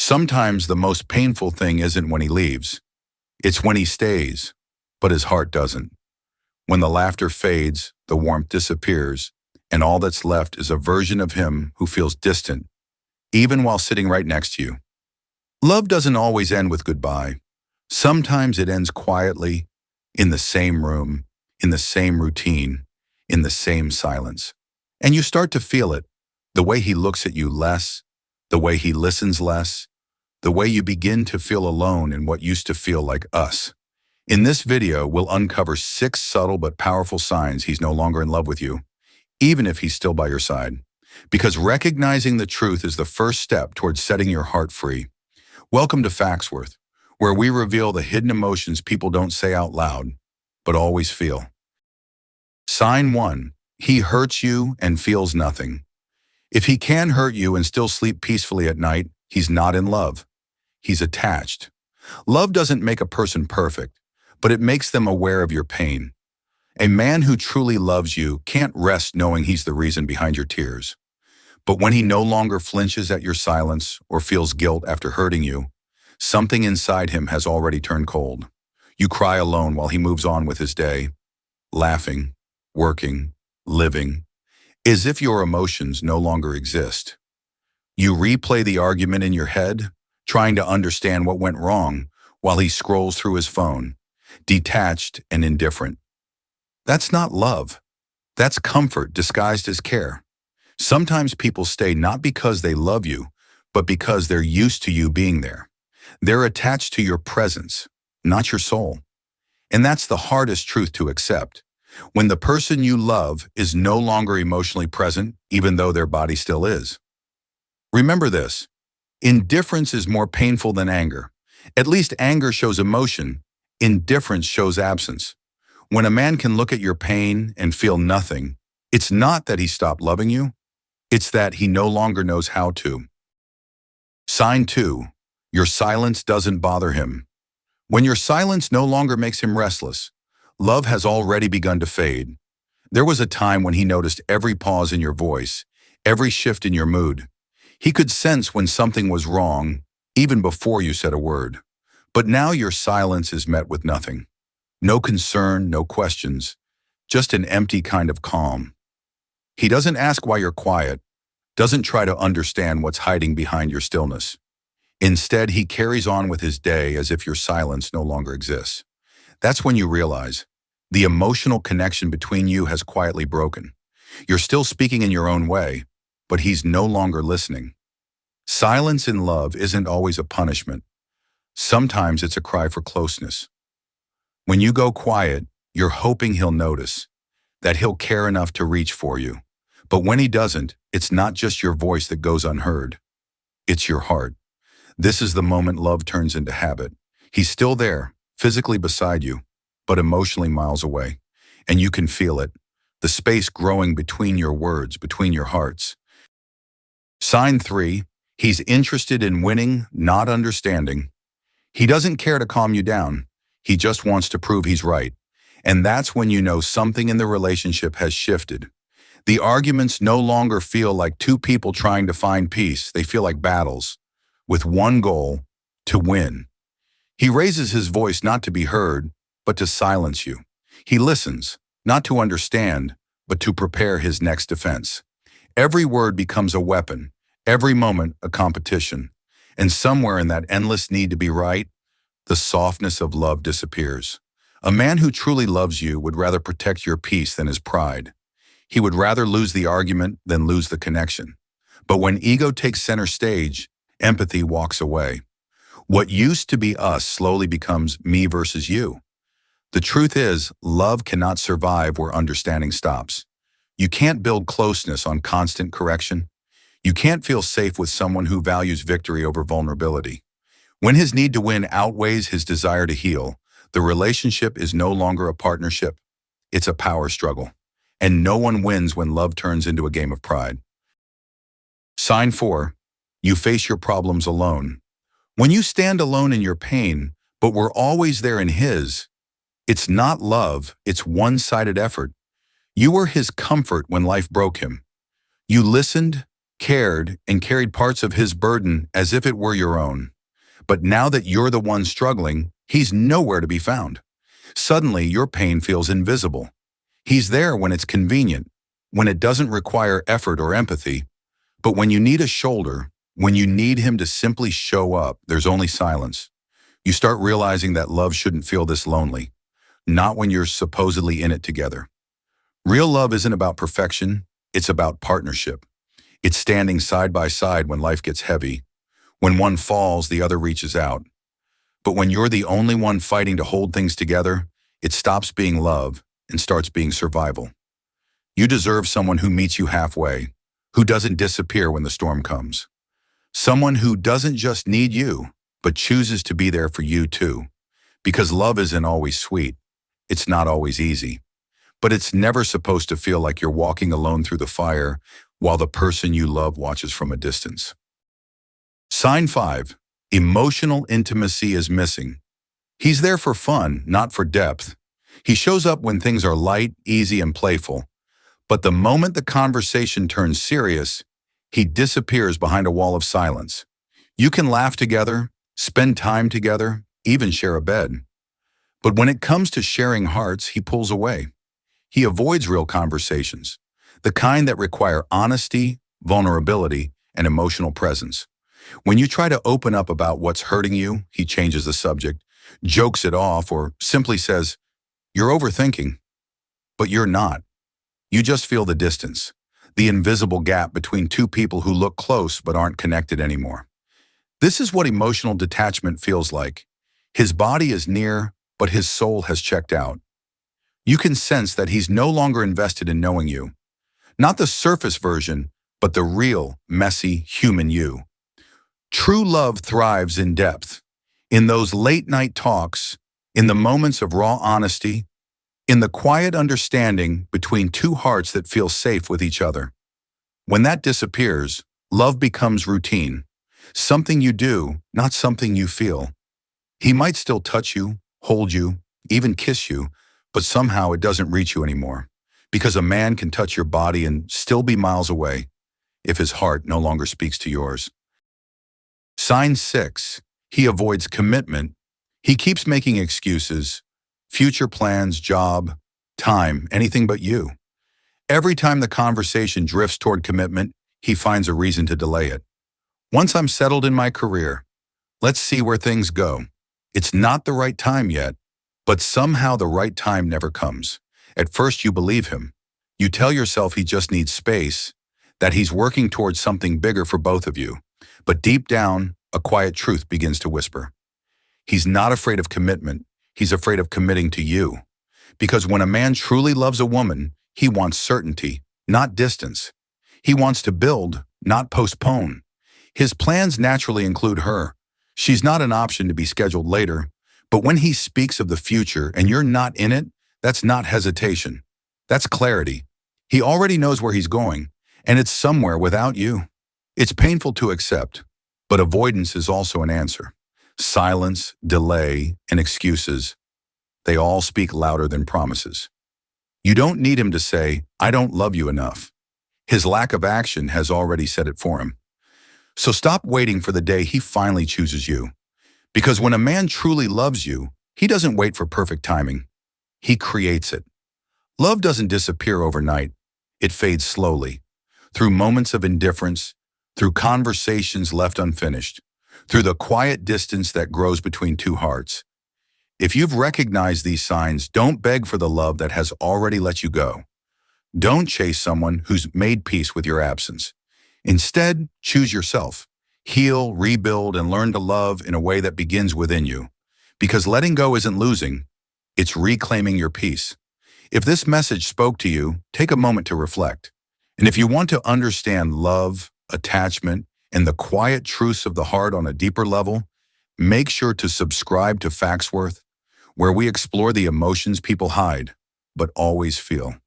Sometimes the most painful thing isn't when he leaves. It's when he stays, but his heart doesn't. When the laughter fades, the warmth disappears, and all that's left is a version of him who feels distant, even while sitting right next to you. Love doesn't always end with goodbye. Sometimes it ends quietly, in the same room, in the same routine, in the same silence. And you start to feel it, the way he looks at you less, the way he listens less, the way you begin to feel alone in what used to feel like us. In this video, we'll uncover 6 subtle but powerful signs he's no longer in love with you, even if he's still by your side. Because recognizing the truth is the first step towards setting your heart free. Welcome to Factsworth, where we reveal the hidden emotions people don't say out loud, but always feel. Sign 1. He hurts you and feels nothing. If he can hurt you and still sleep peacefully at night, he's not in love. He's attached. Love doesn't make a person perfect, but it makes them aware of your pain. A man who truly loves you can't rest knowing he's the reason behind your tears. But when he no longer flinches at your silence or feels guilt after hurting you, something inside him has already turned cold. You cry alone while he moves on with his day, laughing, working, living, as if your emotions no longer exist. You replay the argument in your head, trying to understand what went wrong while he scrolls through his phone, detached and indifferent. That's not love. That's comfort disguised as care. Sometimes people stay not because they love you, but because they're used to you being there. They're attached to your presence, not your soul. And that's the hardest truth to accept. When the person you love is no longer emotionally present, even though their body still is. Remember this. Indifference is more painful than anger. At least anger shows emotion. Indifference shows absence. When a man can look at your pain and feel nothing, it's not that he stopped loving you. It's that he no longer knows how to. Sign 2. Your silence doesn't bother him. When your silence no longer makes him restless, love has already begun to fade. There was a time when he noticed every pause in your voice, every shift in your mood. He could sense when something was wrong, even before you said a word. But now your silence is met with nothing. No concern, no questions, just an empty kind of calm. He doesn't ask why you're quiet, doesn't try to understand what's hiding behind your stillness. Instead, he carries on with his day as if your silence no longer exists. That's when you realize the emotional connection between you has quietly broken. You're still speaking in your own way, but he's no longer listening. Silence in love isn't always a punishment. Sometimes it's a cry for closeness. When you go quiet, you're hoping he'll notice, that he'll care enough to reach for you. But when he doesn't, it's not just your voice that goes unheard. It's your heart. This is the moment love turns into habit. He's still there, physically beside you, but emotionally miles away. And you can feel it, the space growing between your words, between your hearts. Sign 3. He's interested in winning, not understanding. He doesn't care to calm you down. He just wants to prove he's right. And that's when you know something in the relationship has shifted. The arguments no longer feel like two people trying to find peace. They feel like battles, with one goal, to win. He raises his voice not to be heard, but to silence you. He listens, not to understand, but to prepare his next defense. Every word becomes a weapon, every moment a competition. And somewhere in that endless need to be right, the softness of love disappears. A man who truly loves you would rather protect your peace than his pride. He would rather lose the argument than lose the connection. But when ego takes center stage, empathy walks away. What used to be us slowly becomes me versus you. The truth is, love cannot survive where understanding stops. You can't build closeness on constant correction. You can't feel safe with someone who values victory over vulnerability. When his need to win outweighs his desire to heal, the relationship is no longer a partnership. It's a power struggle. And no one wins when love turns into a game of pride. Sign 4. You face your problems alone. When you stand alone in your pain, but we're always there in his, it's not love, it's one-sided effort. You were his comfort when life broke him. You listened, cared, and carried parts of his burden as if it were your own. But now that you're the one struggling, he's nowhere to be found. Suddenly, your pain feels invisible. He's there when it's convenient, when it doesn't require effort or empathy. But when you need a shoulder, when you need him to simply show up, there's only silence. You start realizing that love shouldn't feel this lonely, not when you're supposedly in it together. Real love isn't about perfection, it's about partnership. It's standing side by side when life gets heavy. When one falls, the other reaches out. But when you're the only one fighting to hold things together, it stops being love and starts being survival. You deserve someone who meets you halfway, who doesn't disappear when the storm comes. Someone who doesn't just need you, but chooses to be there for you too. Because love isn't always sweet. It's not always easy. But it's never supposed to feel like you're walking alone through the fire while the person you love watches from a distance. Sign 5. Emotional intimacy is missing. He's there for fun, not for depth. He shows up when things are light, easy, and playful. But the moment the conversation turns serious, he disappears behind a wall of silence. You can laugh together, spend time together, even share a bed. But when it comes to sharing hearts, he pulls away. He avoids real conversations, the kind that require honesty, vulnerability, and emotional presence. When you try to open up about what's hurting you, he changes the subject, jokes it off, or simply says, "You're overthinking." But you're not. You just feel the distance, the invisible gap between two people who look close but aren't connected anymore. This is what emotional detachment feels like. His body is near, but his soul has checked out. You can sense that he's no longer invested in knowing you. Not the surface version, but the real, messy, human you. True love thrives in depth, in those late-night talks, in the moments of raw honesty, in the quiet understanding between two hearts that feel safe with each other. When that disappears, love becomes routine, something you do, not something you feel. He might still touch you, hold you, even kiss you, but somehow it doesn't reach you anymore, because a man can touch your body and still be miles away if his heart no longer speaks to yours. Sign 6. He avoids commitment. He keeps making excuses, future plans, job, time, anything but you. Every time the conversation drifts toward commitment, he finds a reason to delay it. Once I'm settled in my career, let's see where things go. It's not the right time yet, but somehow the right time never comes. At first you believe him. You tell yourself he just needs space, that he's working towards something bigger for both of you. But deep down, a quiet truth begins to whisper. He's not afraid of commitment. He's afraid of committing to you. Because when a man truly loves a woman, he wants certainty, not distance. He wants to build, not postpone. His plans naturally include her. She's not an option to be scheduled later. But when he speaks of the future and you're not in it, that's not hesitation. That's clarity. He already knows where he's going, and it's somewhere without you. It's painful to accept, but avoidance is also an answer. Silence, delay, and excuses, they all speak louder than promises. You don't need him to say, "I don't love you enough." His lack of action has already said it for him. So stop waiting for the day he finally chooses you. Because when a man truly loves you, he doesn't wait for perfect timing. He creates it. Love doesn't disappear overnight. It fades slowly, through moments of indifference, through conversations left unfinished, through the quiet distance that grows between two hearts. If you've recognized these signs, don't beg for the love that has already let you go. Don't chase someone who's made peace with your absence. Instead, choose yourself. Heal, rebuild, and learn to love in a way that begins within you. Because letting go isn't losing, it's reclaiming your peace. If this message spoke to you, take a moment to reflect. And if you want to understand love, attachment, and the quiet truths of the heart on a deeper level, make sure to subscribe to Factsworth, where we explore the emotions people hide, but always feel.